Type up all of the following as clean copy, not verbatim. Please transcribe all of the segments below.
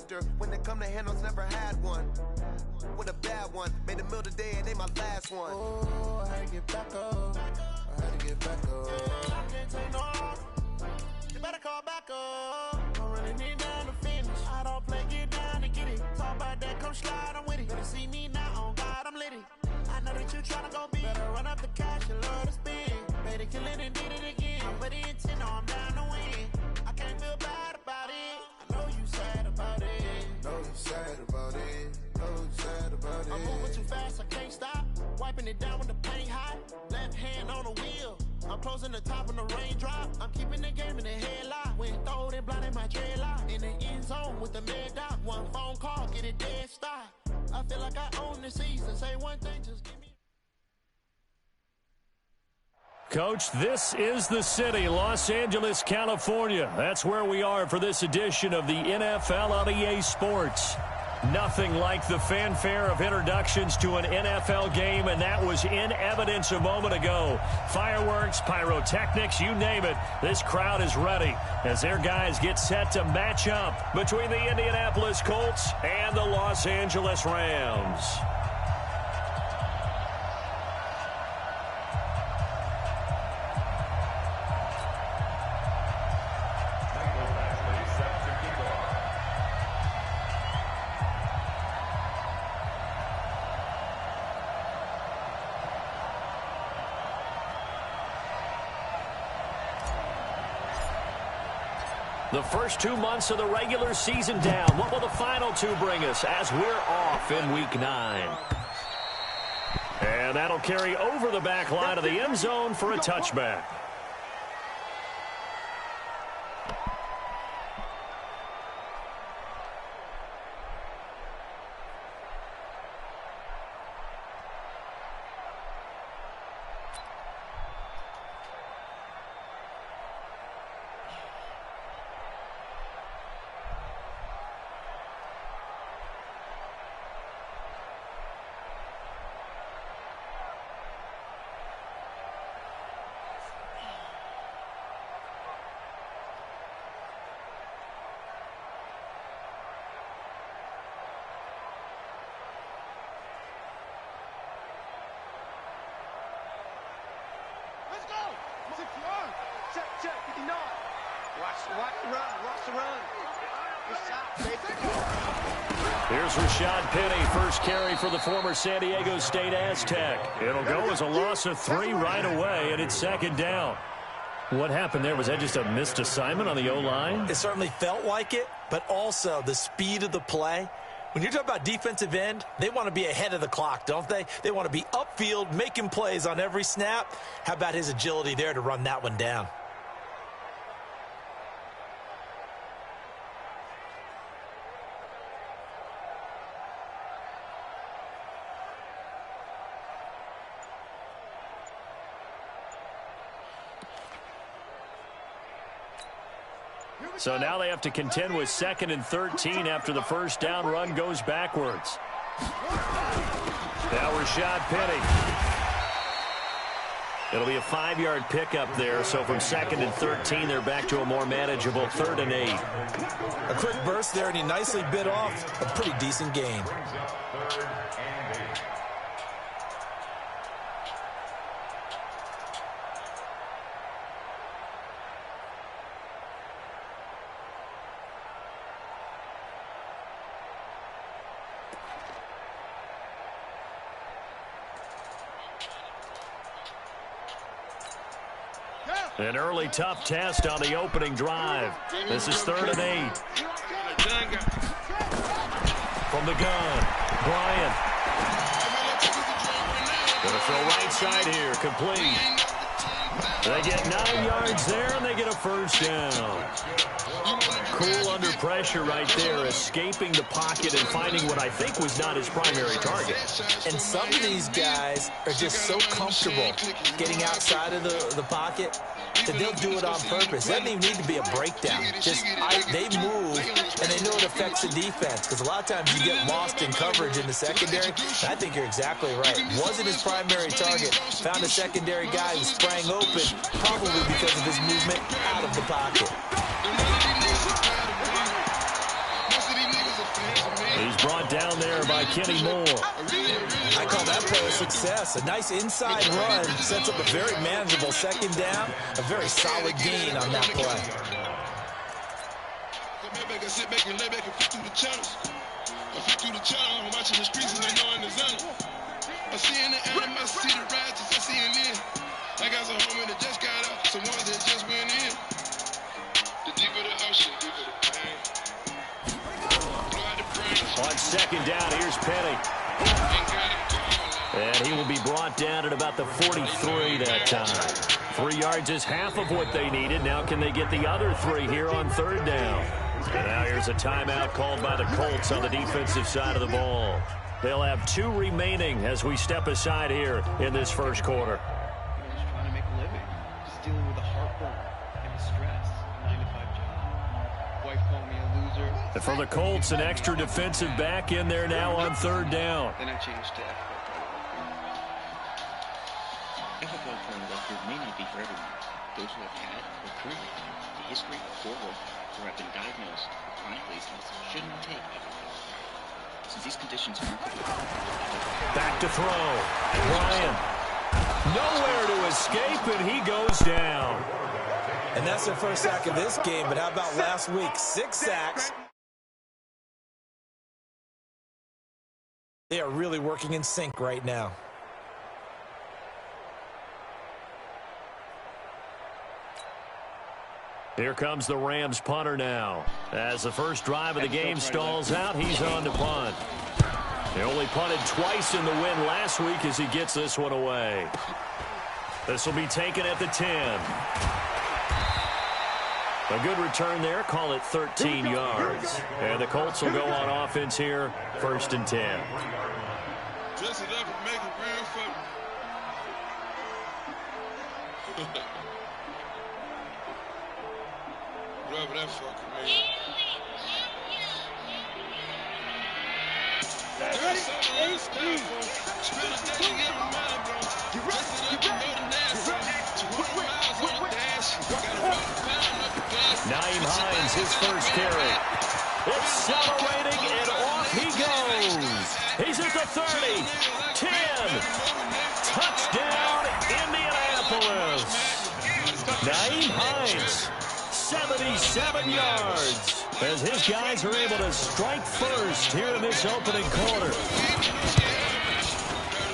after. When they come to handles, never had one. With a bad one, made a meal today and they my last one. Oh, I had to get back up. I had to get back up. I can't take no loss. You better call back up. Don't really need down to finish. I don't play, get down to get it. Talk about that, come slide, I'm with it. Better see me now, on God, I'm litty. I know that you tryna go big. Better run up the cash and love to spend. Made it, kill it, and did it again. I'm with the intent, no, I'm down to win. I can't feel bad about it. I know you sad about it. Know you sad about it. I'm moving too fast, I can't stop. Wiping it down when the paint hot. Left hand on the wheel. I'm closing the top when the raindrop. I'm keeping the game in the headlock. When throwed and blinded my dreadlock. In the end zone with the mad dot. One phone call, get it dead stop. I feel like I own the season. Say one thing, just give me. Coach, this is the city, Los Angeles, California. That's where we are for this edition of the NFL on EA Sports. Nothing like the fanfare of introductions to an NFL game, and that was in evidence a moment ago. Fireworks, pyrotechnics, you name it. This crowd is ready as their guys get set to match up between the Indianapolis Colts and the Los Angeles Rams. The first 2 months of the regular season down. What will the final two bring us as we're off in Week 9? And that'll carry over the back line of the end zone for a touchback. Here's Rashad Penny, first carry for the former San Diego State Aztec. It'll go as a loss of 3 right away, and it's second down. What happened there? Was that just a missed assignment on the O-line? It certainly felt like it, but also the speed of the play. When you're talking about defensive end, they want to be ahead of the clock, don't they? They want to be upfield, making plays on every snap. How about his agility there to run that one down? So now they have to contend with 2nd and 13 after the first down run goes backwards. Now Rashad Penny. It'll be a 5-yard pickup there, so from 2nd and 13, they're back to a more manageable 3rd and 8. A quick burst there, and he nicely bit off a pretty decent gain. An early tough test on the opening drive. This is 3rd and 8. From the gun, Bryant. Gonna throw right side here, complete. They get 9 yards there, and they get a first down. Cool under pressure right there, escaping the pocket and finding what I think was not his primary target. And some of these guys are just so comfortable getting outside of the pocket that they'll do it on purpose. It doesn't even need to be a breakdown. Just they move, and they know it affects the defense, because a lot of times you get lost in coverage in the secondary. I think you're exactly right. Wasn't his primary target. Found a secondary guy who sprang open, probably because of his movement out of the pocket. He's brought down there by Kenny Moore. I call that play a success. A nice inside run sets up a very manageable second down. A very solid gain on that play. Sit back and lay back and flip through the channels. I flip through the channel, I'm watching the streets and they know in the zone. I see in the air, I see the righteous, I see it in. I got some homies that just got out, some ones that just went in. The deeper the ocean, deeper the pain. On second down, here's Penny. And he will be brought down at about the 43 that time. 3 yards is half of what they needed. Now can they get the other 3 here on third down? And now here's a timeout called by the Colts on the defensive side of the ball. They'll have 2 remaining as we step aside here in this first quarter. Just trying to make a living. Just dealing with the heartburn and the stress. 9-to-5 job. Wife called me a loser. And for the Colts, an extra defensive back in there now on third down. Then I changed to FFL phone record may not be for everyone. Those who have had or currently have a history of poor work or have been diagnosed with chronic laziness shouldn't take FFL. Since these conditions aren't good. Back to throw. Ryan. Nowhere to escape, and he goes down. And that's their first sack of this game, but how about last week? 6 sacks. They are really working in sync right now. Here comes the Rams punter now. As the first drive of the game stalls out, he's on to punt. He only punted twice in the win last week as he gets this one away. This will be taken at the 10. A good return there. Call it 13 yards. And the Colts will go on offense here, 1st and 10. Dress it up and make it real fun. Whatever that fucking man. Naeem Hines, his first carry. Accelerating, and off he goes. He's at the 30, 10. Touchdown, Indianapolis. Naeem Hines, 77 yards, as his guys are able to strike first here in this opening quarter.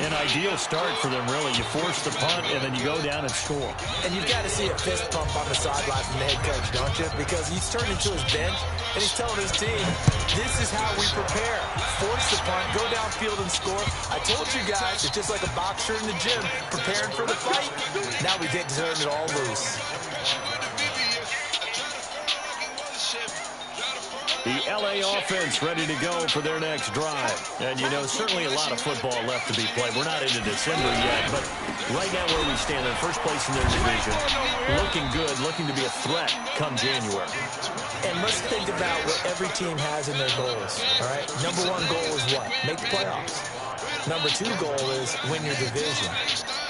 An ideal start for them, really. You force the punt, and then you go down and score. And you've got to see a fist pump on the sideline from the head coach, don't you? Because he's turning to his bench, and he's telling his team, this is how we prepare. Force the punt, go downfield and score. I told you guys, it's just like a boxer in the gym, preparing for the fight. Now we get to turn it all loose. The L.A. offense ready to go for their next drive. And, you know, certainly a lot of football left to be played. We're not into December yet, but right now where we stand, in first place in their division, looking good, looking to be a threat come January. And let's think about what every team has in their goals, all right? Number 1 goal is what? Make the playoffs. Number 2 goal is win your division.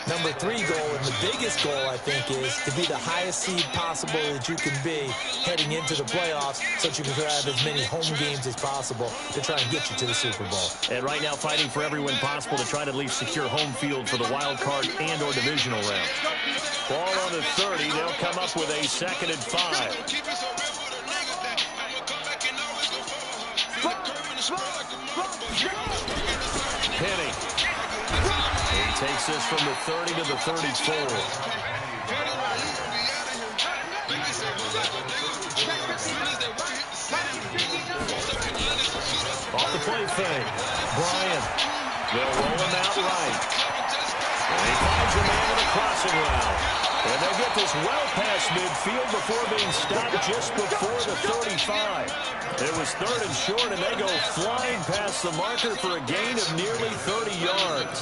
Number 3 goal, and the biggest goal, I think, is to be the highest seed possible that you can be heading into the playoffs so that you can have as many home games as possible to try and get you to the Super Bowl. And right now fighting for every win possible to try to at least secure home field for the wild card and or divisional round. Ball on the 30. They'll come up with a 2nd and 5. Penny. He takes this from the 30 to the 34. Off the play fake. Bryant. They'll roll him out right. And he finds a man with a crossing route. And they get this well past midfield before being stopped just before the 35. It was 3rd and short, and they go flying past the marker for a gain of nearly 30 yards.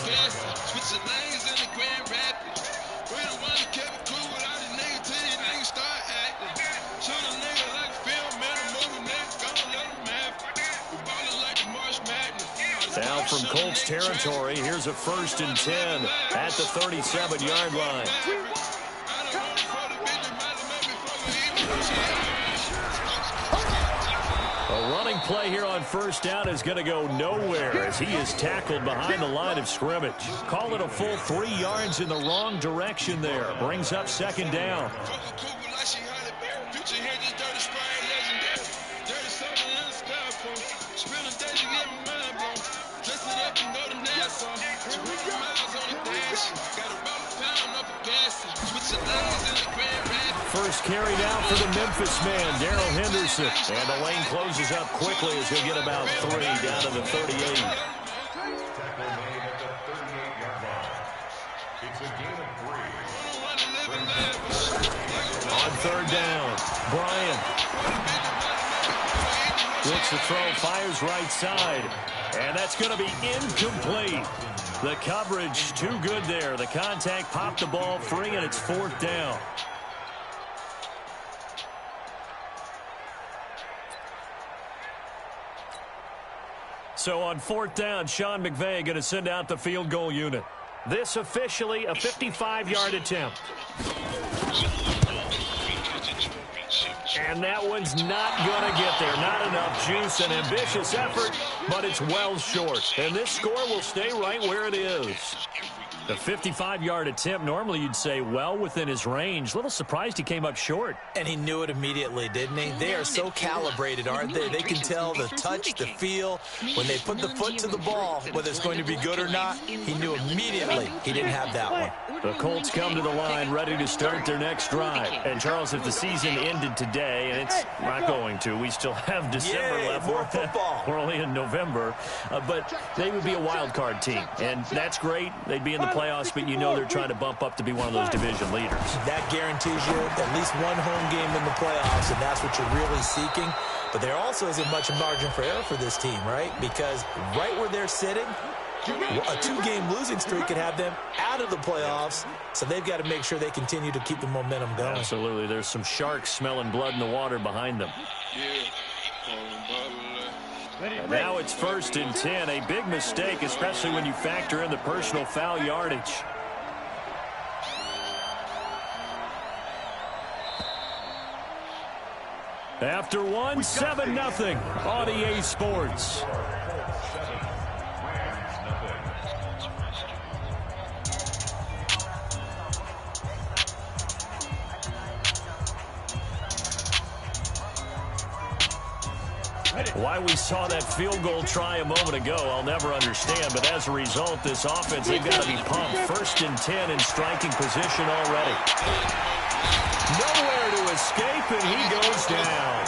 Now from Colts territory, here's a 1st and 10 at the 37-yard line. A running play here on first down is going to go nowhere as he is tackled behind the line of scrimmage. Call it a full 3 yards in the wrong direction there. Brings up second down. First carry down for the Memphis man, Darrell Henderson. And the lane closes up quickly as he'll get about 3 down to the 38. On third down, Bryant. Looks to throw, fires right side. And that's going to be incomplete. The coverage too good there. The contact popped the ball free, and it's fourth down. So on fourth down, Sean McVay going to send out the field goal unit. This officially a 55-yard attempt. And that one's not going to get there. Not enough juice. An ambitious effort, but it's well short. And this score will stay right where it is. The 55-yard attempt, normally you'd say well within his range. A little surprised he came up short. And he knew it immediately, didn't he? They are so calibrated, aren't they? They can tell the touch, the feel. When they put the foot to the ball, whether it's going to be good or not, he knew immediately he didn't have that one. The Colts come to the line ready to start their next drive. And, Charles, if the season ended today, and it's not going to, we still have December left. More football. We're only in November. But they would be a wild card team. And that's great. They'd be in the playoffs, but you know they're trying to bump up to be one of those division leaders. That guarantees you at least one home game in the playoffs, and that's what you're really seeking. But there also isn't much margin for error for this team, right? Because right where they're sitting, a 2-game losing streak could have them out of the playoffs, so they've got to make sure they continue to keep the momentum going. Absolutely. There's some sharks smelling blood in the water behind them. And now it's 1st and 10. A big mistake, especially when you factor in the personal foul yardage. After one, 7-0 on EA Sports. Why we saw that field goal try a moment ago, I'll never understand. But as a result, this offense, they've got to be pumped. 1st and 10 in striking position already. Nowhere to escape, and he goes down.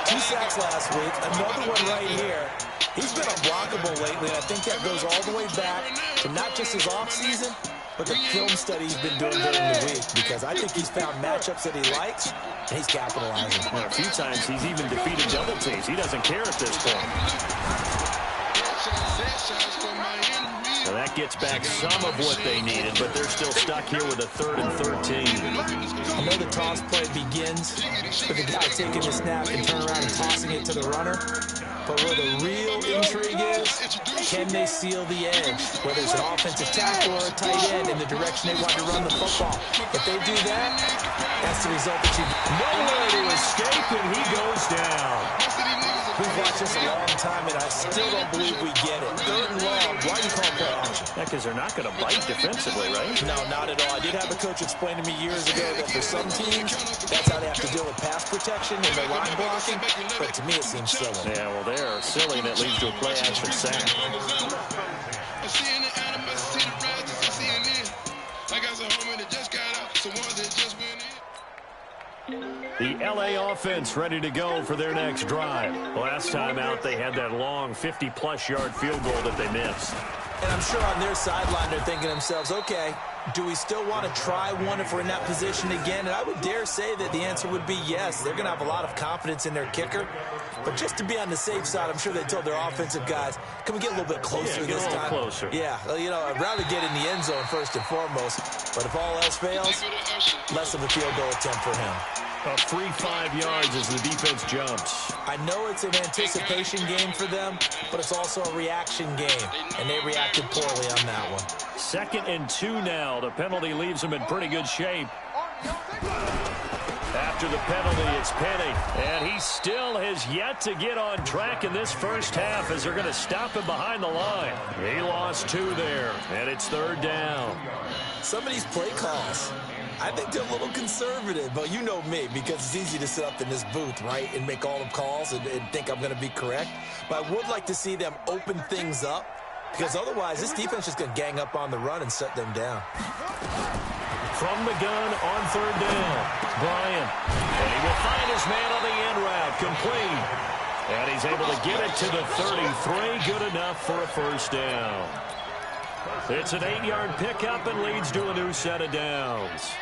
2 sacks last week, another one right here. He's been unblockable lately, and I think that goes all the way back to not just his offseason, but the film study he's been doing during the week, because I think he's found matchups that he likes, and he's capitalizing. Well, a few times he's even defeated double teams. He doesn't care at this point. So that gets back some of what they needed, but they're still stuck here with a 3rd and 13. I know the toss play begins with the guy taking the snap and turn around and tossing it to the runner. But where the real intrigue is, can they seal the edge? Whether it's an offensive tackle or a tight end in the direction they want to run the football. If they do that, that's the result that you... Nowhere to escape, and he goes down. We've watched this a long time, and I still don't believe we get it. 3rd and long. Why do you call play action? Yeah, because they're not going to bite defensively, right? No, not at all. I did have a coach explain to me years ago that for some teams, that's how they have to deal with pass protection and the line blocking. But to me, it seems silly. Yeah, well, they're silly, and it leads to a play action sack. The LA offense ready to go for their next drive. Last time out, they had that long 50-plus yard field goal that they missed. And I'm sure on their sideline, they're thinking to themselves, okay, do we still want to try one if we're in that position again? And I would dare say that the answer would be yes. They're going to have a lot of confidence in their kicker. But just to be on the safe side, I'm sure they told their offensive guys, can we get a little bit closer this time? Closer. Yeah, you know, I'd rather get in the end zone first and foremost. But if all else fails, less of a field goal attempt for him. A free 5 yards as the defense jumps. I know it's an anticipation game for them, but it's also a reaction game, and they reacted poorly on that one. 2nd and 2 now. The penalty leaves them in pretty good shape. After the penalty, it's Penny. And he still has yet to get on track in this first half as they're going to stop him behind the line. He lost 2 there, and it's 3rd down. Some of these play calls, I think they're a little conservative, but you know me, because it's easy to sit up in this booth, right, and make all the calls and think I'm going to be correct. But I would like to see them open things up, because otherwise this defense is going to gang up on the run and shut them down. From the gun on 3rd down, Bryant. And he will find his man on the end route, complete. And he's able to get it to the 33, good enough for a 1st down. It's an 8-yard pickup and leads to a new set of downs.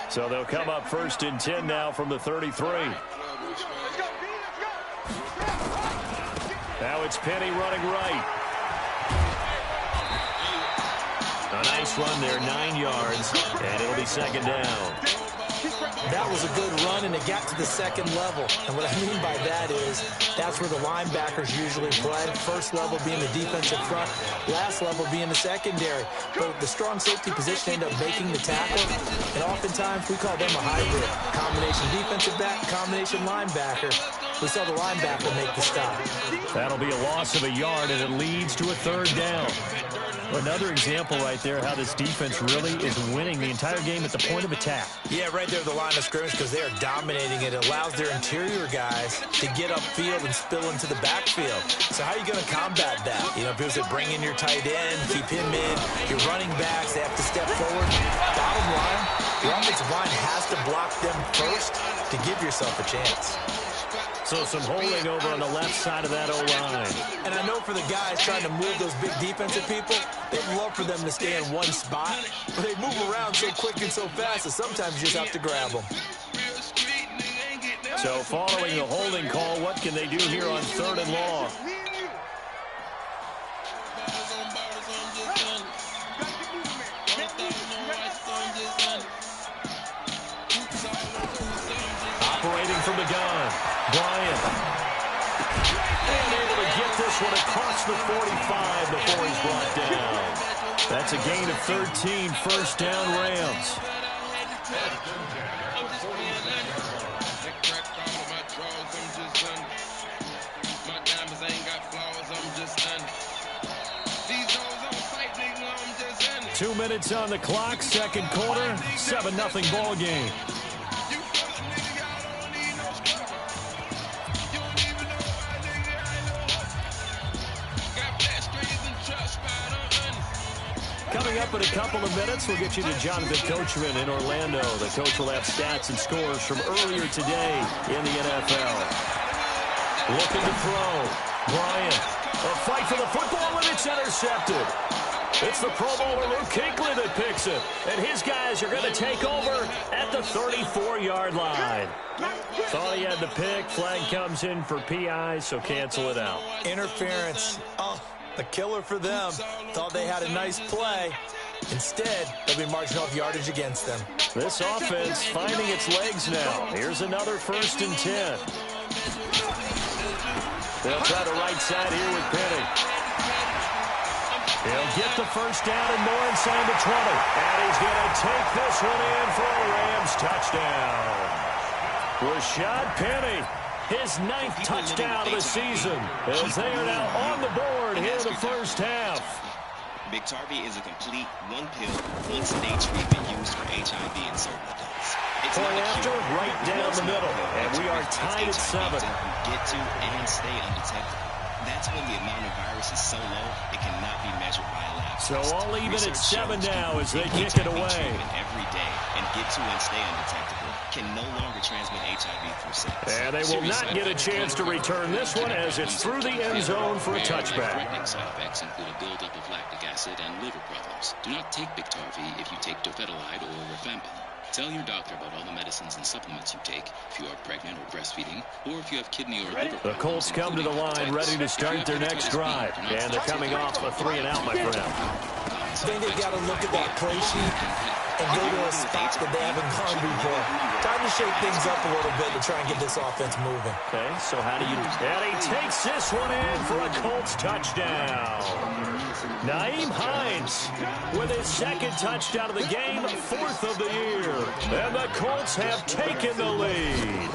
So they'll come up 1st and 10 now from the 33. Now it's Penny running right. A nice run there, 9 yards, and it'll be 2nd down. That was a good run, and it got to the 2nd level. And what I mean by that is that's where the linebackers usually play. First level being the defensive front, last level being the secondary. But the strong safety position ended up making the tackle, and oftentimes we call them a hybrid. Combination defensive back, combination linebacker. We saw the linebacker make the stop. That'll be a loss of a yard, and it leads to a 3rd down. Another example right there how this defense really is winning the entire game at the point of attack. Yeah, right there at the line of scrimmage, because they are dominating it. It allows their interior guys to get upfield and spill into the backfield. So how are you going to combat that? You know, because they bring in your tight end, keep him in, your running backs, they have to step forward. Bottom line, your offensive line has to block them first to give yourself a chance. So some holding over on the left side of that O-line. And I know for the guys trying to move those big defensive people, they'd love for them to stay in one spot, but they move around so quick and so fast that sometimes you just have to grab them. So following the holding call, what can they do here on 3rd and long? Operating from the gun, Bryant. And able to get this one across the 45 before he's brought down. That's a gain of 13, 1st down Rams. Two minutes on the clock, 2nd quarter, 7-0 ball game. Coming up in a couple of minutes, we'll get you to Jonathan Coachman in Orlando. The coach will have stats and scores from earlier today in the NFL. Looking to throw. Bryant. A fight for the football, and it's intercepted. It's the Pro Bowler Luke Kuechly that picks it. And his guys are going to take over at the 34-yard line. Thought he had the pick. Flag comes in for PI, so cancel it out. Interference. Oh, a killer for them. Thought they had a nice play. Instead, they'll be marching off yardage against them. This offense finding its legs now. Here's another 1st and 10. They'll try the right side here with Penny. He'll get the 1st down and more inside the 20. And he's going to take this one in for a Rams touchdown. Rashad Penny, his 9th touchdown of the season, as they are now on the board here in the first half. Biktarvy is a complete one-pill, once-a-day treatment used for HIV in certain adults. It's Point not a after, cure. right down the middle, and we are tied at 7. Get to and stay undetected. That's when the amount of virus is so low, it cannot be measured by a lab. So all even at 7 now as they kick it away. Every day and get to and stay undetectable can no longer transmit HIV through sex. And they will not get a chance to return this one as it's through the end zone for a touchback. Side effects include a buildup of lactic acid and liver problems. Do not take Biktarvy if you take dofetilide or rifampin. Tell your doctor about all the medicines and supplements you take if you are pregnant or breastfeeding, or if you have kidney or liver problems. The Colts come to the line ready to start their next drive. And they're coming off a 3-and-out, my friend. I think they got to look at that play sheet and go to a spot that they haven't gone before. Time to shake things up a little bit to try and get this offense moving. Okay, so how do you... And he takes this one in for a Colts touchdown. Nyheim Hines with his second touchdown of the game, 4th of the year. And the Colts have taken the lead.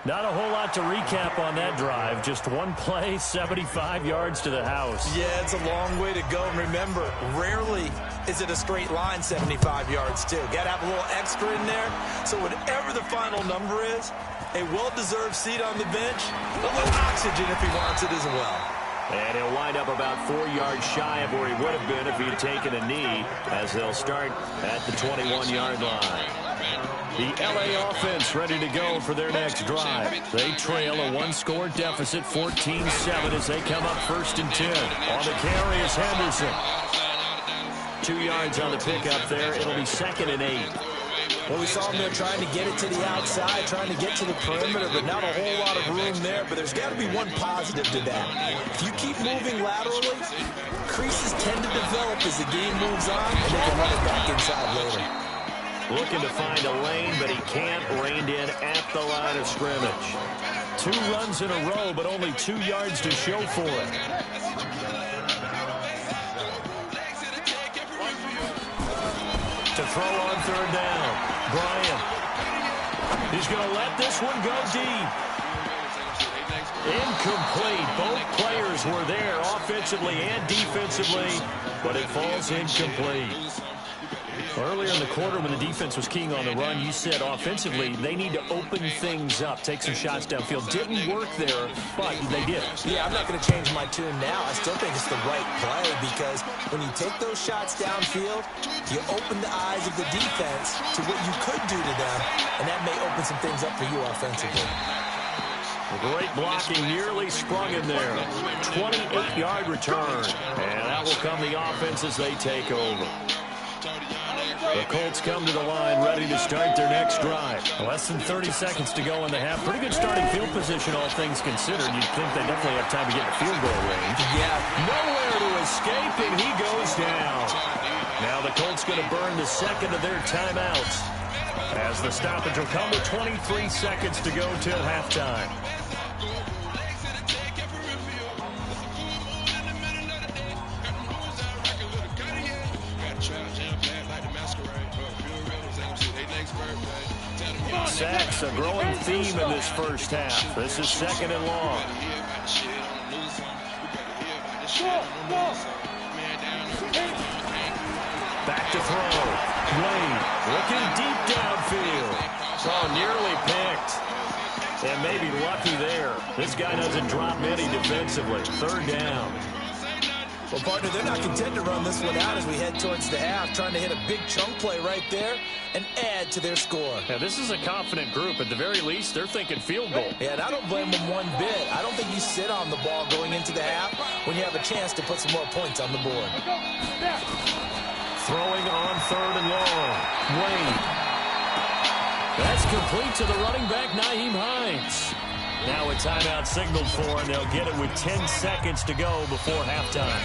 Not a whole lot to recap on that drive. Just one play, 75 yards to the house. Yeah, it's a long way to go. And remember, rarely is it a straight line 75 yards, too. Got to have a little extra in there. So whatever the final number is, a well-deserved seat on the bench, a little oxygen if he wants it as well. And he'll wind up about 4 yards shy of where he would have been if he had taken a knee, as they'll start at the 21-yard line. The LA offense ready to go for their next drive. They trail a one-score deficit, 14-7, as they come up 1st and 10. On the carry is Henderson. 2 yards on the pickup there. It'll be 2nd and 8. Well, we saw him there trying to get it to the outside, trying to get to the perimeter, but not a whole lot of room there. But there's got to be one positive to that. If you keep moving laterally, creases tend to develop as the game moves on, and they can run it back inside later. Looking to find a lane, but he can't. Reined in at the line of scrimmage. 2 runs in a row, but only 2 yards to show for it. To throw on 3rd down. Bryant. He's going to let this one go deep. Incomplete. Both players were there offensively and defensively, but it falls incomplete. Earlier in the quarter when the defense was keying on the run, you said offensively they need to open things up, take some shots downfield. Didn't work there, but they did. Yeah, I'm not going to change my tune now. I still think it's the right play because when you take those shots downfield, you open the eyes of the defense to what you could do to them, and that may open some things up for you offensively. Great blocking, nearly sprung in there. 28-yard return, and that will come the offense as they take over. The Colts come to the line ready to start their next drive. Less than 30 seconds to go in the half. Pretty good starting field position, all things considered. You'd think they definitely have time to get in field goal range. Yeah. Nowhere to escape, and he goes down. Now the Colts going to burn the second of their timeouts, as the stoppage will come with 23 seconds to go till halftime. Sacks, a growing theme in this first half. This is 2nd and long. Back to throw. Wade looking deep downfield. Oh, nearly picked. And maybe lucky there. This guy doesn't drop many defensively. 3rd down. Well, partner, they're not content to run this one out as we head towards the half, trying to hit a big chunk play right there and add to their score. Yeah, this is a confident group. At the very least, they're thinking field goal. Yeah, and I don't blame them one bit. I don't think you sit on the ball going into the half when you have a chance to put some more points on the board. Throwing on 3rd and long. Wade. That's complete to the running back, Nyheim Hines. Now a timeout signaled for, and they'll get it with 10 seconds to go before halftime.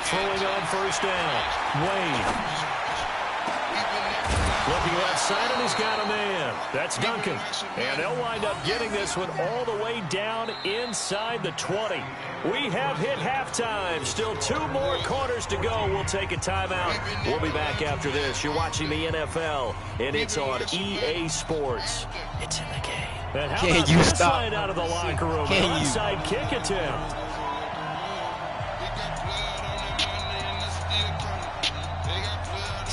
Throwing on 1st down. Wade. Looking left side, and he's got a man. That's Duncan. And they'll wind up getting this one all the way down inside the 20. We have hit halftime. Still 2 more quarters to go. We'll take a timeout. We'll be back after this. You're watching the NFL, and it's on EA Sports. It's in the game. And how about this line out of the locker room? An onside kick attempt.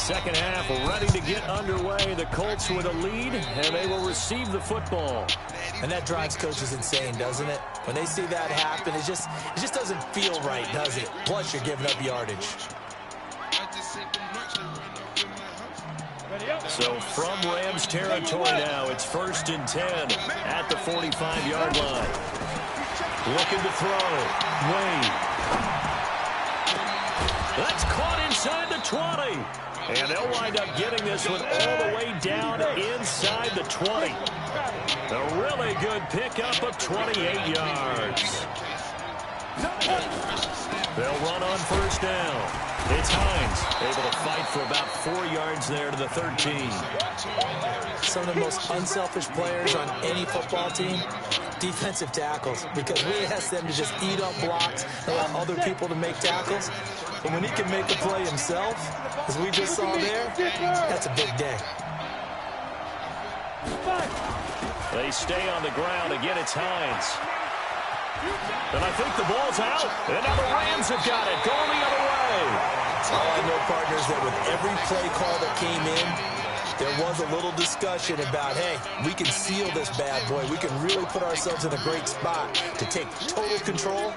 second half ready to get underway. The Colts with a lead, and they will receive the football. And that drives coaches insane, doesn't it? When they see that happen, it just doesn't feel right, does it? Plus, you're giving up yardage. So from Rams territory now, it's 1st and 10 at the 45-yard line. Looking to throw. Wade. That's caught inside the 20. And they'll wind up getting this one all the way down inside the 20. A really good pickup of 28 yards. They'll run on 1st down. It's Hines, able to fight for about 4 yards there to the 13. Some of the most unselfish players on any football team, defensive tackles, because we ask them to just eat up blocks, allow other people to make tackles. But when he can make a play himself, as we just saw there, that's a big day. They stay on the ground. Again, it's Hines. And I think the ball's out. And now the Rams have got it. Going the other way. All I know, partners, that with every play call that came in, there was a little discussion about, hey, we can seal this bad boy. We can really put ourselves in a great spot to take total control.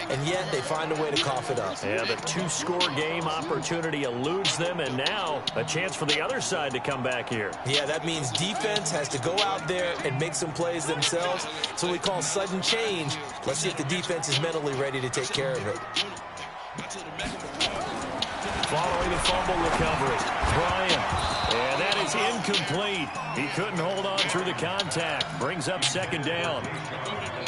And yet they find a way to cough it up. Yeah, the 2-score game opportunity eludes them, and now a chance for the other side to come back here. Yeah, that means defense has to go out there and make some plays themselves. So we call sudden change. Let's see if the defense is mentally ready to take care of it. Following the fumble recovery, Bryant. And that is incomplete. He couldn't hold on through the contact. Brings up 2nd down.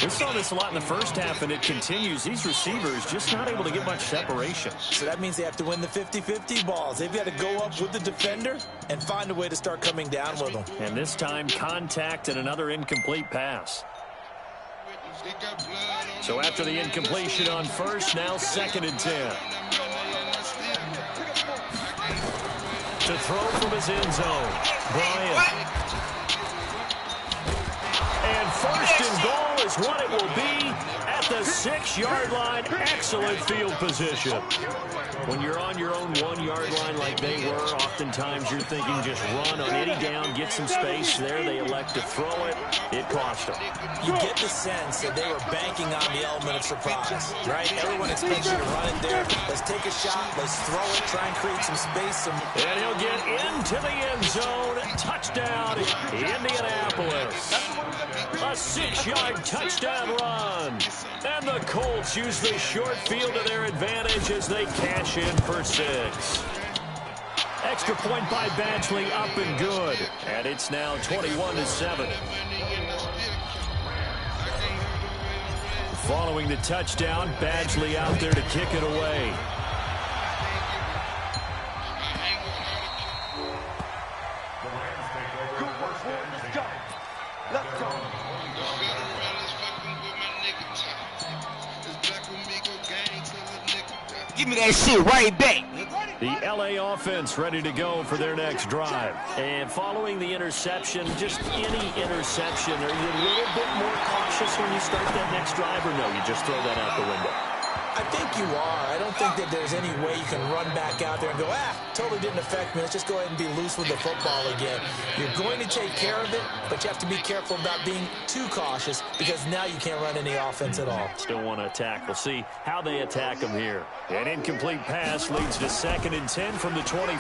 We saw this a lot in the first half, and it continues. These receivers just not able to get much separation. So that means they have to win the 50-50 balls. They've got to go up with the defender and find a way to start coming down with them. And this time, contact and another incomplete pass. So after the incompletion on 1st, now 2nd and 10. To throw from his end zone, Bryant. And 1st and goal is what it will be at the 6-yard line. Excellent field position. When you're on your own 1-yard line like they were, oftentimes you're thinking just run on any down, get some space. There they elect to throw it. It cost them. You get the sense that they were banking on the element of surprise, right? Everyone expects you to run it there. Let's take a shot. Let's throw it. Try and create some space. And he'll get into the end zone. Touchdown, Indianapolis. A 6-yard touchdown run. And the Colts use the short field to their advantage as they cash in for 6. Extra point by Badgley, up and good. And it's now 21-7. Following the touchdown, Badgley out there to kick it away. Give me that shit right back. The LA offense ready to go for their next drive. And following the interception, just any interception, are you a little bit more cautious when you start that next drive, or no, you just throw that out the window? I think you are. I don't think that there's any way you can run back out there and go, totally didn't affect me. Let's just go ahead and be loose with the football again. You're going to take care of it, but you have to be careful about being too cautious because now you can't run any offense at all. Still want to attack. We'll see how they attack them here. An incomplete pass leads to 2nd and 10 from the 25.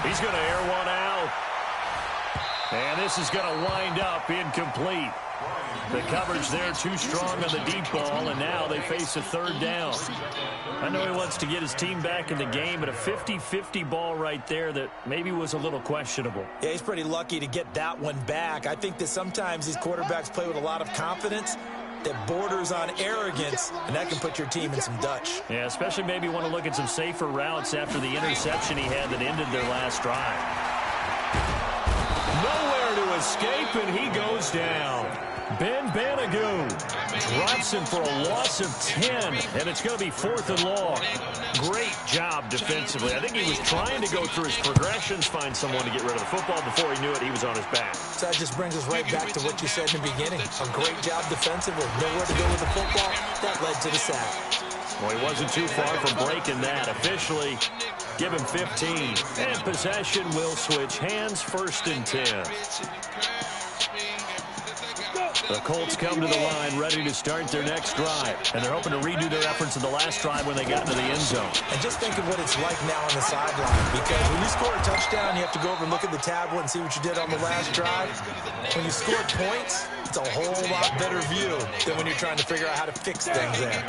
He's going to air one out. And this is going to wind up incomplete. The coverage there too strong on the deep ball, and now they face a 3rd down. I know he wants to get his team back in the game, but a 50-50 ball right there that maybe was a little questionable. Yeah, he's pretty lucky to get that one back. I think that sometimes these quarterbacks play with a lot of confidence that borders on arrogance, and that can put your team in some Dutch. Yeah, especially maybe want to look at some safer routes after the interception he had that ended their last drive. Nowhere to escape, and he goes down. Ben Banagoo drops him for a loss of 10, and it's going to be 4th and long. Great job defensively. I think he was trying to go through his progressions, find someone to get rid of the football. Before he knew it, he was on his back. So that just brings us right back to what you said in the beginning. A great job defensively. Nowhere to go with the football. That led to the sack. Well, he wasn't too far from breaking that. Officially, Give him 15. And possession will switch hands, 1st and 10. The Colts come to the line ready to start their next drive. And they're hoping to redo their efforts in the last drive when they got into the end zone. And just think of what it's like now on the sideline. Because when you score a touchdown, you have to go over and look at the tablet and see what you did on the last drive. When you score points, it's a whole lot better view than when you're trying to figure out how to fix things there.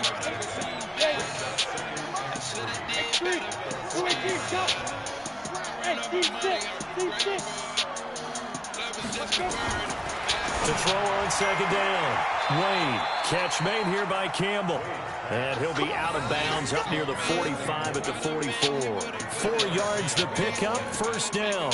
To throw on 2nd down. Wade, catch made here by Campbell. And he'll be out of bounds up near the 45 at the 44. 4 yards to pick up, 1st down.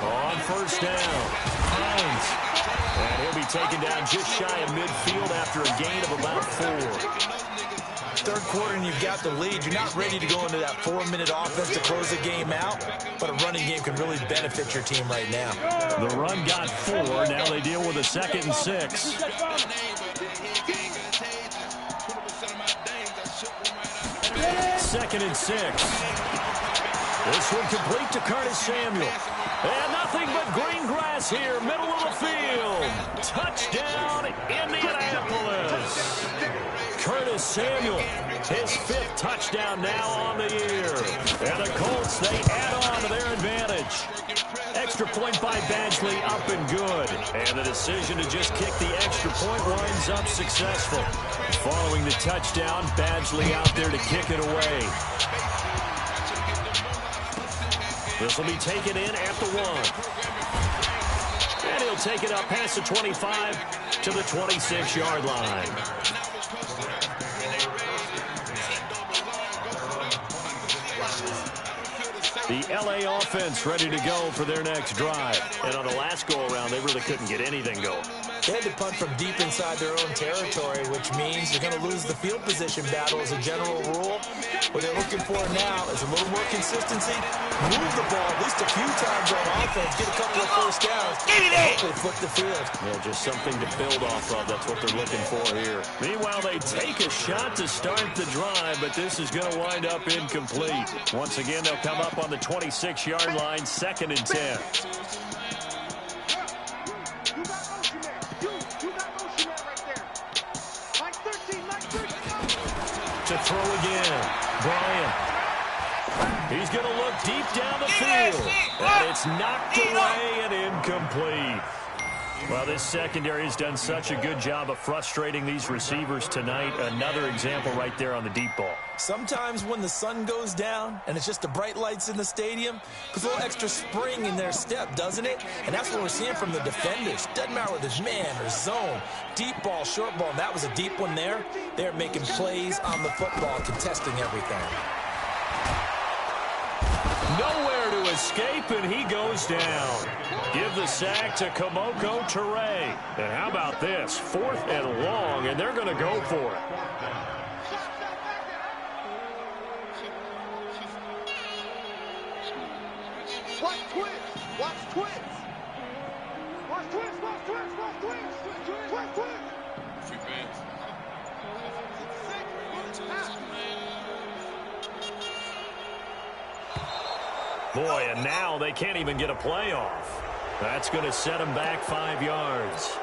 On 1st down, Hines. And he'll be taken down just shy of midfield after a gain of about 4. 3rd quarter and you've got the lead. You're not ready to go into that 4-minute offense to close the game out, but a running game can really benefit your team right now. The run got 4. Now they deal with a 2nd and 6. 2nd and 6. This one complete to Curtis Samuel. And nothing but green grass here, middle of the field. Touchdown, Indianapolis. Curtis Samuel, his 5th touchdown now on the year. And the Colts, they add on to their advantage. Extra point by Badgley, up and good. And the decision to just kick the extra point winds up successful. Following the touchdown, Badgley out there to kick it away. This will be taken in at the 1. And he'll take it up past the 25 to the 26-yard line. The L.A. offense ready to go for their next drive. And on the last go-around, they really couldn't get anything going. They had to punt from deep inside their own territory, which means you're going to lose the field position battle as a general rule. What they're looking for now is a little more consistency. Move the ball at least a few times on offense. Get a couple of 1st downs. Hopefully flip the field. Yeah, just something to build off of. That's what they're looking for here. Meanwhile, they take a shot to start the drive, but this is going to wind up incomplete. Once again, they'll come up on the 26-yard line, 2nd and 10. To throw again, Bryant. He's going to look deep down the field. And it's knocked away and incomplete. Well, this secondary has done such a good job of frustrating these receivers tonight. Another example right there on the deep ball. Sometimes when the sun goes down and it's just the bright lights in the stadium, puts a little extra spring in their step, doesn't it? And that's what we're seeing from the defenders. Doesn't matter whether it's man or zone, deep ball, short ball. And that was a deep one there. They're making plays on the football, contesting everything. Nowhere to escape, and he goes down. Give the sack to Kamoko Toure. And how about this? 4th and long, and they're going to go for it. Watch twins! Watch twins! Watch twins! Watch twins! Watch twins! Watch twins! Free fans. Boy, and now they can't even get a play off. That's going to set them back 5 yards.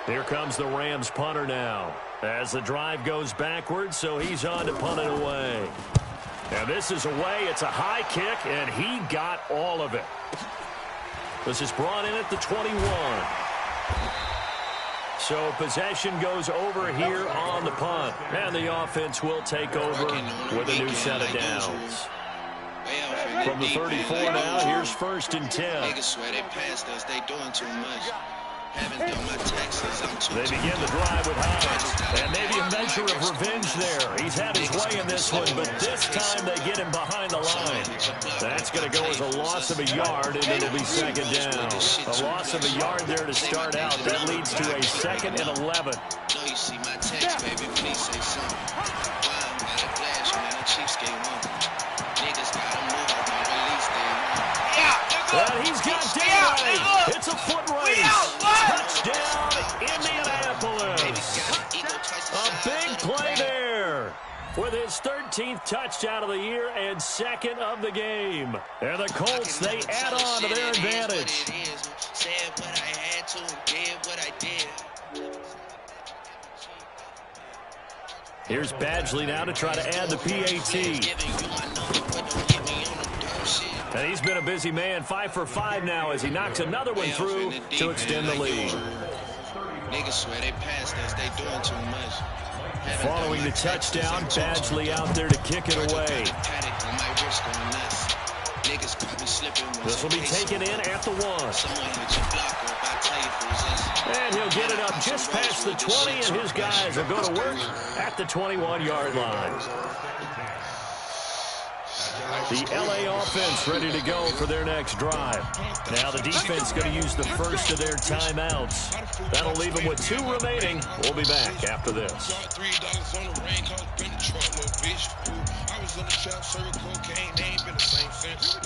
Here comes the Rams punter now. As the drive goes backwards, so he's on to punt it away. And this is away. It's a high kick, and he got all of it. This is brought in at the 21. So possession goes over here on the punt. And the offense will take over with a new set of downs. From the 34 now, here's 1st and 10. Niggas swear they passed us, they doing too much. Haven't done my taxes, I'm too They begin the drive with Hines. And maybe a measure of revenge there. He's had his way in this one, but this time they get him behind the line. That's going to go as a loss of a yard, and it'll be 2nd down. A loss of a yard there to start out. That leads to a 2nd and 11. No, you see my text, baby, please say something. Wow, got a flash, man, the Chiefs game on. Niggas got them moving. with his 13th touchdown of the year and second of the game. And the Colts, they add on to their advantage. Said what I had to and did what I did. Here's Badgley now to try to add the PAT. And he's been a busy man, 5 for 5 now as he knocks another one through to extend the lead. Niggas swear they passed us, they doing too much. Following the touchdown, Badgley out there to kick it away. This will be taken in at the 1. And he'll get it up just past the 20, and his guys will go to work at the 21-yard line. The LA offense ready to go for their next drive. Now the defense going to use the first of their timeouts. That'll leave them with 2 remaining. We'll be back after this.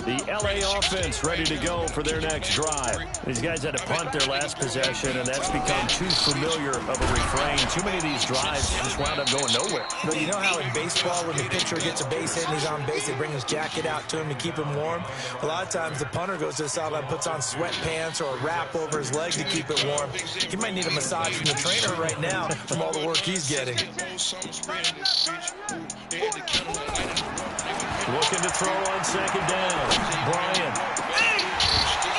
The LA offense ready to go for their next drive. These guys had to punt their last possession, and that's become too familiar of a refrain. Too many of these drives just wound up going nowhere. But you know how in baseball, when the pitcher gets a base hit and he's on base, they bring his jacket out to him to keep him warm? A lot of times the punter goes to the sideline, puts on sweatpants or a wrap over his leg to keep it warm. He might need a massage from the trainer right now from all the work he's getting. Looking to throw on second down. Bryant.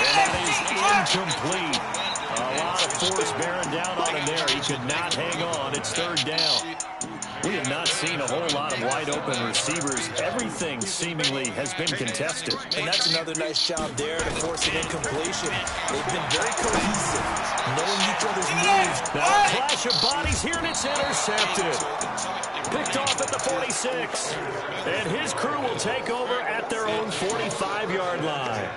And that is incomplete. A lot of force bearing down on him there. He could not hang on. It's third down. We have not seen a whole lot of wide-open receivers. Everything seemingly has been contested. And that's another nice job there to force an incompletion. They've been very cohesive, knowing each other's moves. Now a clash of bodies here, and it's intercepted. Picked off at the 46. And his crew will take over at their own 45-yard line.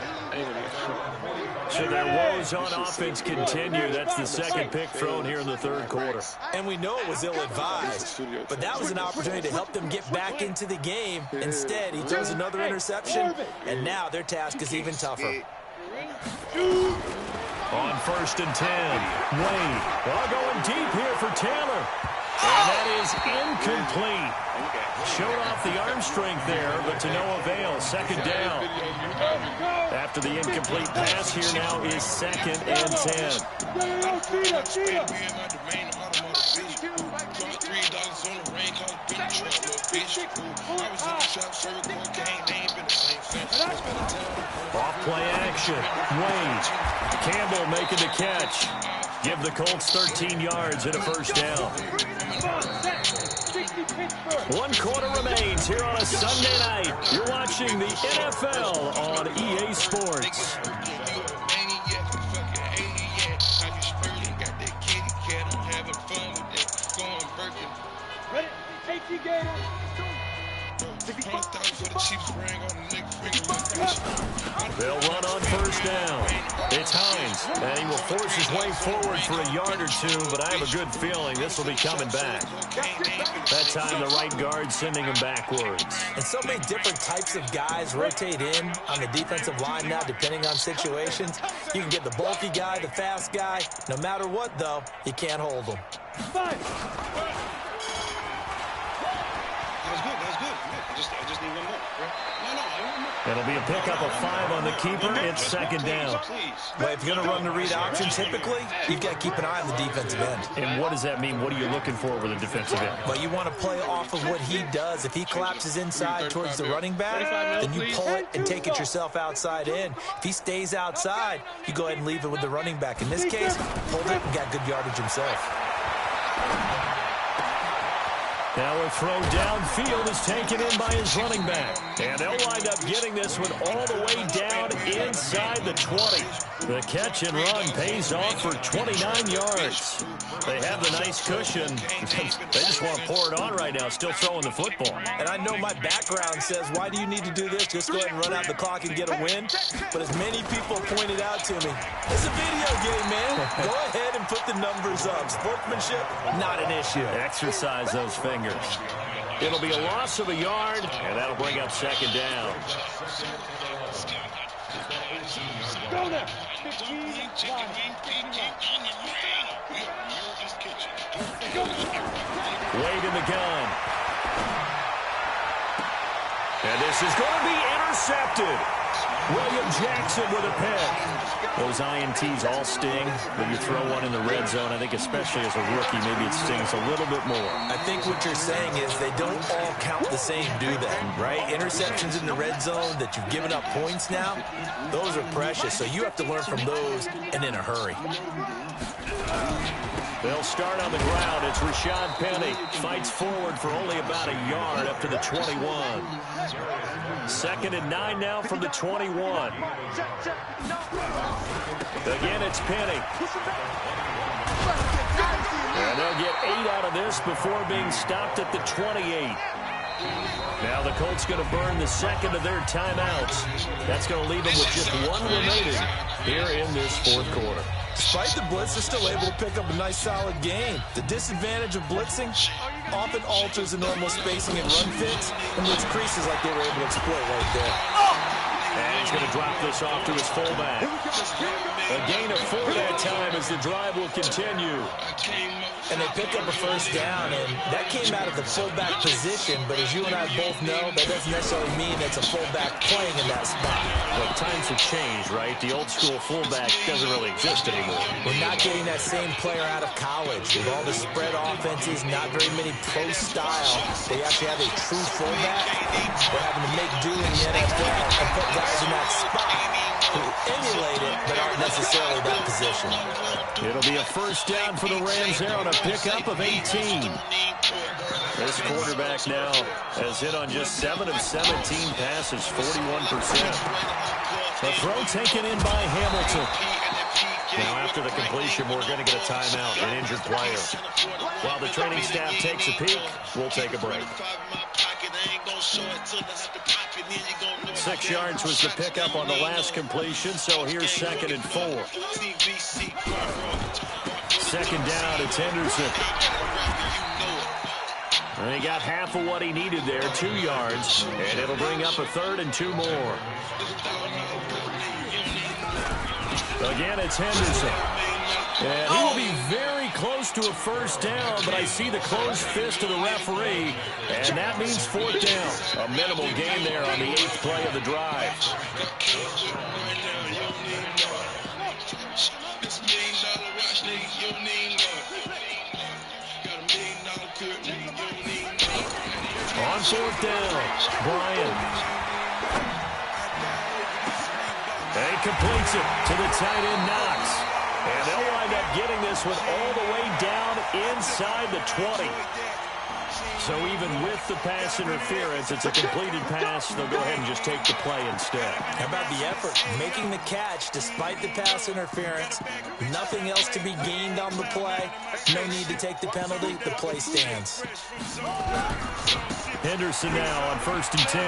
So their woes on offense continue. That's the second pick thrown here in the third quarter. And we know it was ill-advised, but that was an opportunity to help them get back into the game. Instead, he throws another interception, and now their task is even tougher. On 1st and 10, Wade. Well, going deep here for Taylor. And that is incomplete. Showed off the arm strength there, but to no avail. Second down. After the incomplete pass, here now is 2nd and 10. Off play action. Wade. Campbell making the catch. Give the Colts 13 yards and a first down. 1 quarter remains here on a Sunday night. You're watching the NFL on EA Sports. They'll run on first down. It's Hines, and he will force his way forward for a yard or 2, but I have a good feeling this will be coming back. That time, the right guard sending him backwards. And so many different types of guys rotate in on the defensive line now, depending on situations. You can get the bulky guy, the fast guy. No matter what, though, you can't hold them. That was good. I just need one more. It'll be a pickup of 5 on the keeper. It's 2nd down. But if you're going to run the read option, typically, you've got to keep an eye on the defensive end. And what does that mean? What are you looking for with a defensive end? Well, you want to play off of what he does. If he collapses inside towards the running back, then you pull it and take it yourself outside in. If he stays outside, you go ahead and leave it with the running back. In this case, hold it and got good yardage himself. Now a throw downfield is taken in by his running back. And they'll wind up getting this one all the way down inside the 20. The catch and run pays off for 29 yards. They have the nice cushion. They just want to pour it on right now, still throwing the football. And I know my background says, why do you need to do this? Just go ahead and run out the clock and get a win. But as many people pointed out to me, it's a video game, man. Go ahead and put the numbers up. Sportsmanship, not an issue. Exercise those fingers. It'll be a loss of a yard, and that'll bring up 2nd down. Go there. Wade in the gun. And this is going to be intercepted. William Jackson with a pick. Those INTs all sting, but you throw one in the red zone. I think especially as a rookie, maybe it stings a little bit more. I think what you're saying is they don't all count the same, do they? Right? Interceptions in the red zone that you've given up points now, those are precious. So you have to learn from those and in a hurry. They'll start on the ground. It's Rashad Penny. Fights forward for only about a yard up to the 21. 2nd and 9 now from the 21. Again, it's Penny. And they'll get 8 out of this before being stopped at the 28. Now the Colts going to burn the second of their timeouts. That's going to leave them with just one remaining here in this fourth quarter. Despite the blitz, they're still able to pick up a nice, solid game. The disadvantage of blitzing often alters the normal spacing and run fits, and leaves creases like they were able to exploit right there. And he's going to drop this off to his fullback. A gain of 4 that time as the drive will continue. And they pick up a first down, and that came out of the fullback position, but as you and I both know, that doesn't necessarily mean it's a fullback playing in that spot. Well, times have changed, right? The old school fullback doesn't really exist anymore. We're not getting that same player out of college. With all the spread offenses, not very many pro style. They actually have a true fullback. We're having to make do in the NFL and put guys in that spot who emulate it but aren't necessarily that position. It'll be a first down for the Rams there on a pickup of 18. This quarterback now has hit on just 7 of 17 passes, 41%. The throw taken in by Hamilton. Now after the completion, we're going to get a timeout, an injured player. While the training staff takes a peek, we'll take a break. 6 yards was the pickup on the last completion, so here's 2nd and 4. 2nd down, it's Henderson. And he got half of what he needed there, 2 yards, and it'll bring up a 3rd and 2 more. Again, it's Henderson. And he will be very close to a first down, but I see the closed fist of the referee, and that means 4th down. A minimal gain there on the 8th play of the drive. On 4th down, Bryant. And he completes it to the tight end, Knox. And they'll wind up getting this one all the way down inside the 20. So even with the pass interference, it's a completed pass. They'll go ahead and just take the play instead. How about the effort? Making the catch despite the pass interference. Nothing else to be gained on the play. No need to take the penalty. The play stands. Henderson now on 1st and 10.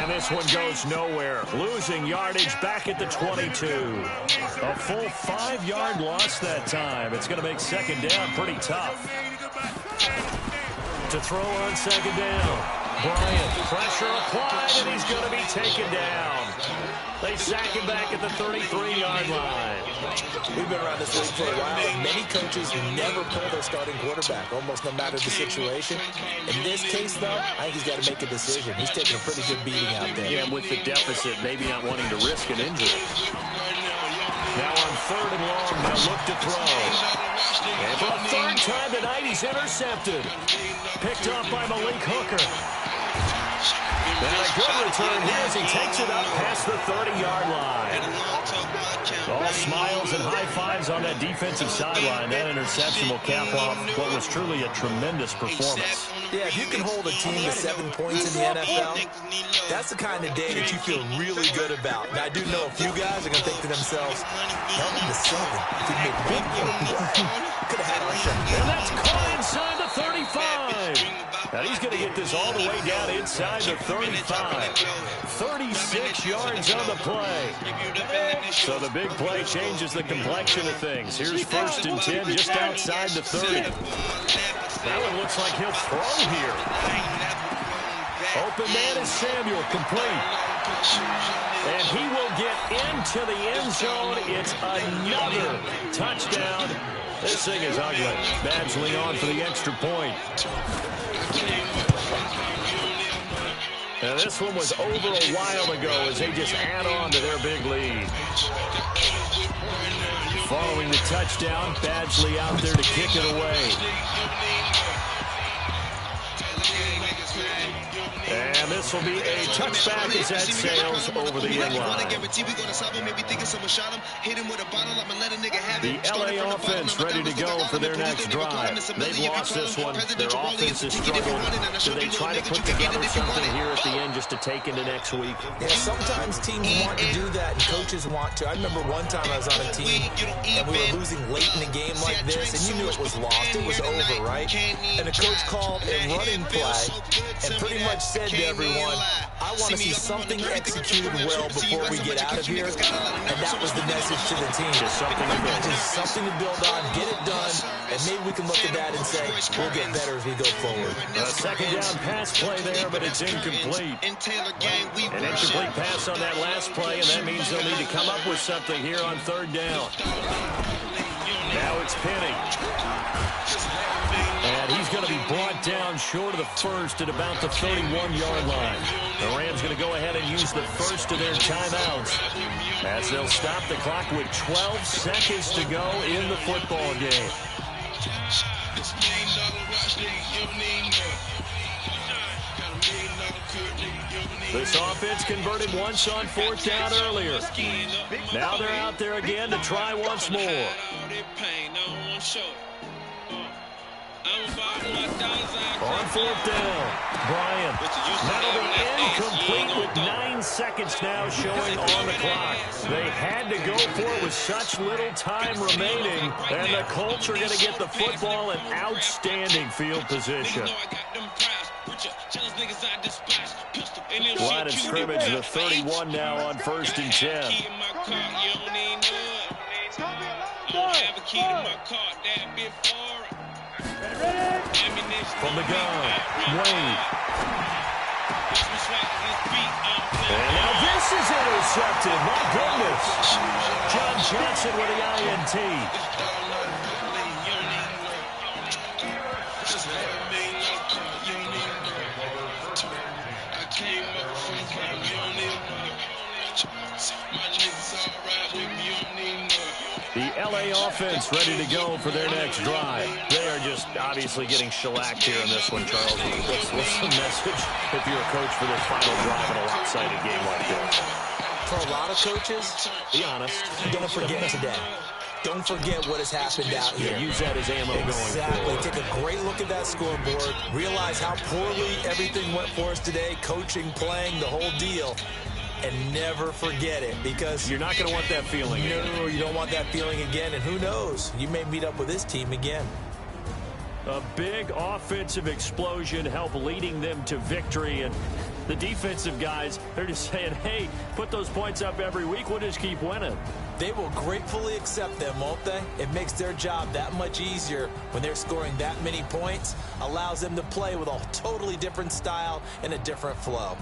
And this one goes nowhere. Losing yardage back at the 22. A full 5-yard loss that time. It's going to make 2nd down pretty tough. To throw on 2nd down. Bryant, pressure applied, and he's going to be taken down. They sack him back at the 33-yard line. We've been around this league for a while, and many coaches never pull their starting quarterback, almost no matter the situation. In this case, though, I think he's got to make a decision. He's taking a pretty good beating out there. Yeah, with the deficit, maybe not wanting to risk an injury. Now on 3rd and long, they'll look to throw. And for a 3rd time tonight, he's intercepted. Picked off by Malik Hooker. And a good return here as he takes it up past the 30-yard line. All smiles and high fives on that defensive sideline. That interception will cap off what was truly a tremendous performance. Yeah, if you can hold a team to 7 points in the NFL, that's the kind of day that you feel really good about. Now, I do know a few guys are going to think to themselves, held them to 7. Didn't make big play. Could have had our shot. And that's caught inside the 35. Now he's going to get this all the way down inside the 35. 36 yards on the play. So the big play changes the complexion of things. Here's 1st and 10 just outside the 30. That one looks like he'll throw here. Open man is Samuel, complete. And he will get into the end zone. It's another touchdown. This thing is ugly. Badgley on for the extra point. Now, this one was over a while ago as they just add on to their big lead. Following the touchdown, Badgley out there to kick it away. And this will be a touchback as that sails over the end line. The LA offense ready to go for their next drive. They've lost this one. Their offense has struggled. Do they try to put together something here at the end just to take into next week? Yeah, sometimes teams want to do that and coaches want to. I remember one time I was on a team and we were losing late in the game like this, and you knew it was lost. It was over, right? And the coach called a running play and pretty much said to everyone, I want to see something executed well before we get out of here. And that was the message to the team. Just something to build on, get it done, and maybe we can look at that and say, we'll get better as we go forward. A second down pass play there, but it's incomplete. An incomplete pass on that last play, and that means they'll need to come up with something here on third down. Now it's Penny. And he's going to be brought down short of the first at about the 31-yard line. The Rams going to go ahead and use the first of their timeouts as they'll stop the clock with 12 seconds to go in the football game. This offense converted once on fourth down earlier. Now they're out there again to try once more. On fourth down, Bryant. That'll be incomplete with 9 seconds now showing on the clock. They had to go for it with such little time remaining, and the Colts are going to get the football in outstanding field position. Line of scrimmage, the 31 now on 1st and 10. From the gun, Wade. And now this is intercepted. My goodness. John Johnson with the INT. The LA offense ready to go for their next drive. They are just obviously getting shellacked here in this one, Charles. What's the message if you're a coach for this final drive in a lopsided game like this? For a lot of coaches, be honest, don't forget today. Don't forget what has happened out here. Yeah, use that as ammo going forward. Take a great look at that scoreboard. Realize how poorly everything went for us today. Coaching, playing, the whole deal. And never forget it, because you're not going to want that feeling again. No, you don't want that feeling again. And who knows? You may meet up with this team again. A big offensive explosion helped leading them to victory. And the defensive guys, they're just saying, hey, put those points up every week. We'll just keep winning. They will gratefully accept them, won't they? It makes their job that much easier when they're scoring that many points. Allows them to play with a totally different style and a different flow.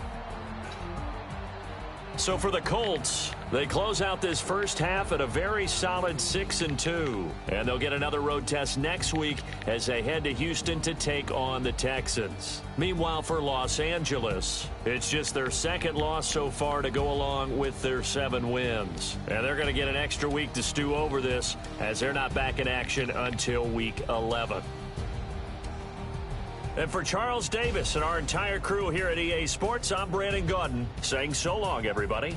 So for the Colts, they close out this first half at a very solid 6-2. And they'll get another road test next week as they head to Houston to take on the Texans. Meanwhile, for Los Angeles, it's just their second loss so far to go along with their 7 wins. And they're going to get an extra week to stew over this as they're not back in action until week 11. And for Charles Davis and our entire crew here at EA Sports, I'm Brandon Gaudin saying so long, everybody.